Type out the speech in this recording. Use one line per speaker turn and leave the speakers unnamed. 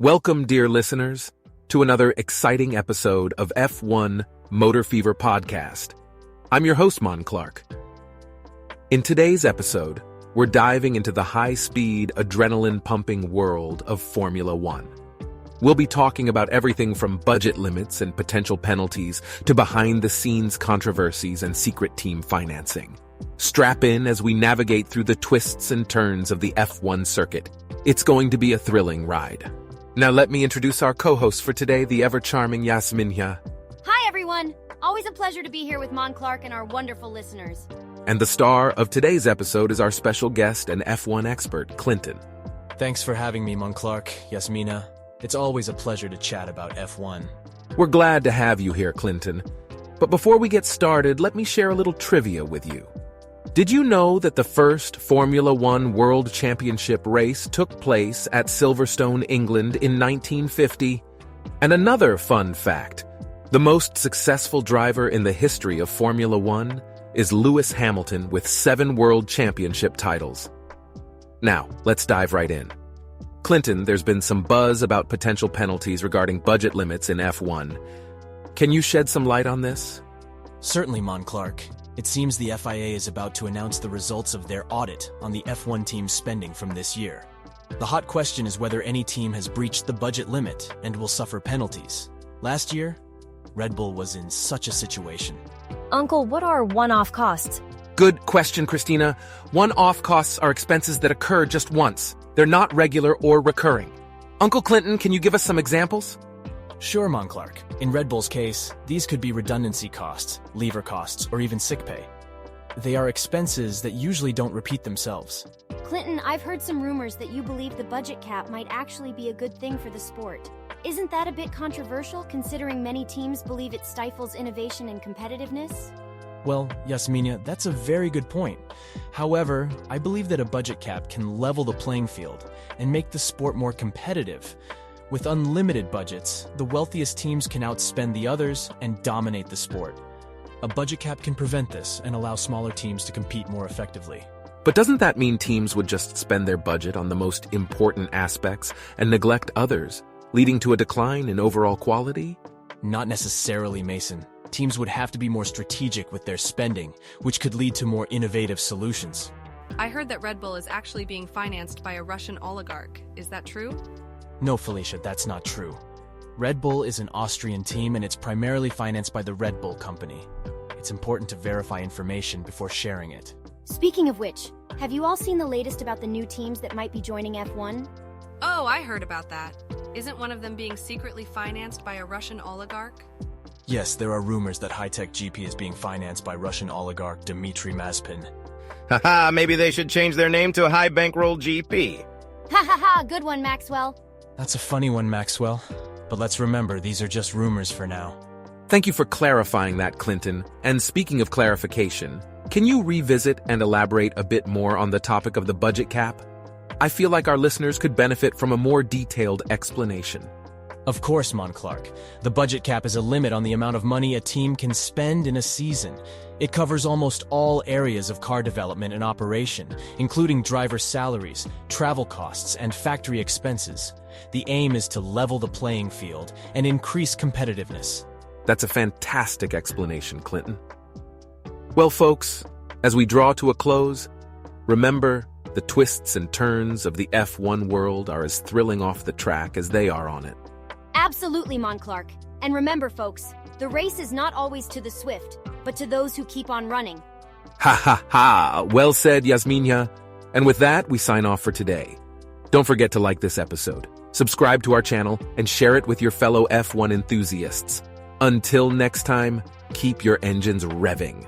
Welcome, dear listeners, to another exciting episode of F1 Motor Fever Podcast. I'm your host, Monclark. In today's episode, we're diving into the high-speed, adrenaline-pumping world of Formula One. We'll be talking about everything from budget limits and potential penalties to behind-the-scenes controversies and secret team financing. Strap in as we navigate through the twists and turns of the F1 circuit. It's going to be a thrilling ride. Now let me introduce our co-host for today, the ever-charming Yasminha.
Hi, everyone. Always a pleasure to be here with Monclark and our wonderful listeners.
And the star of today's episode is our special guest and F1 expert, Clinton.
Thanks for having me, Monclark, Yasminha. It's always a pleasure to chat about F1.
We're glad to have you here, Clinton. But before we get started, let me share a little trivia with you. Did you know that the first Formula One World Championship race took place at Silverstone, England in 1950? And another fun fact, the most successful driver in the history of Formula One is Lewis Hamilton with 7 World Championship titles. Now, let's dive right in. Clinton, there's been some buzz about potential penalties regarding budget limits in F1. Can you shed some light on this?
Certainly, Monclark. It seems the FIA is about to announce the results of their audit on the F1 team's spending from this year. The hot question is whether any team has breached the budget limit and will suffer penalties. Last year, Red Bull was in such a situation.
Uncle, what are one-off costs?
Good question, Christina. One-off costs are expenses that occur just once. They're not regular or recurring. Uncle Clinton, can you give us some examples?
Sure, Monclark. In Red Bull's case, these could be redundancy costs, lever costs, or even sick pay. They are expenses that usually don't repeat themselves.
Clinton, I've heard some rumors that you believe the budget cap might actually be a good thing for the sport. Isn't that a bit controversial, considering many teams believe it stifles innovation and competitiveness?
Well, Yasminha, that's a very good point. However, I believe that a budget cap can level the playing field and make the sport more competitive. With unlimited budgets, the wealthiest teams can outspend the others and dominate the sport. A budget cap can prevent this and allow smaller teams to compete more effectively.
But doesn't that mean teams would just spend their budget on the most important aspects and neglect others, leading to a decline in overall quality?
Not necessarily, Mason. Teams would have to be more strategic with their spending, which could lead to more innovative solutions.
I heard that Red Bull is actually being financed by a Russian oligarch. Is that true?
No, Felicia, that's not true. Red Bull is an Austrian team and it's primarily financed by the Red Bull company. It's important to verify information before sharing it.
Speaking of which, have you all seen the latest about the new teams that might be joining F1?
Oh, I heard about that. Isn't one of them being secretly financed by a Russian oligarch?
Yes, there are rumors that High-Tech GP is being financed by Russian oligarch Dmitry Mazepin.
Haha, maybe they should change their name to High Bankroll GP.
Ha ha ha, good one, Maxwell.
That's a funny one, Maxwell. But let's remember, these are just rumors for now.
Thank you for clarifying that, Clinton. And speaking of clarification, can you revisit and elaborate a bit more on the topic of the budget cap? I feel like our listeners could benefit from a more detailed explanation.
Of course, Monclark. The budget cap is a limit on the amount of money a team can spend in a season. It covers almost all areas of car development and operation, including driver salaries, travel costs, and factory expenses. The aim is to level the playing field and increase competitiveness.
That's a fantastic explanation, Clinton. Well, folks, as we draw to a close, remember, the twists and turns of the F1 world are as thrilling off the track as they are on it.
Absolutely, Monclark. And remember, folks, the race is not always to the swift, but to those who keep on running.
Ha ha ha! Well said, Yasminha. And with that, we sign off for today. Don't forget to like this episode, subscribe to our channel, and share it with your fellow F1 enthusiasts. Until next time, keep your engines revving.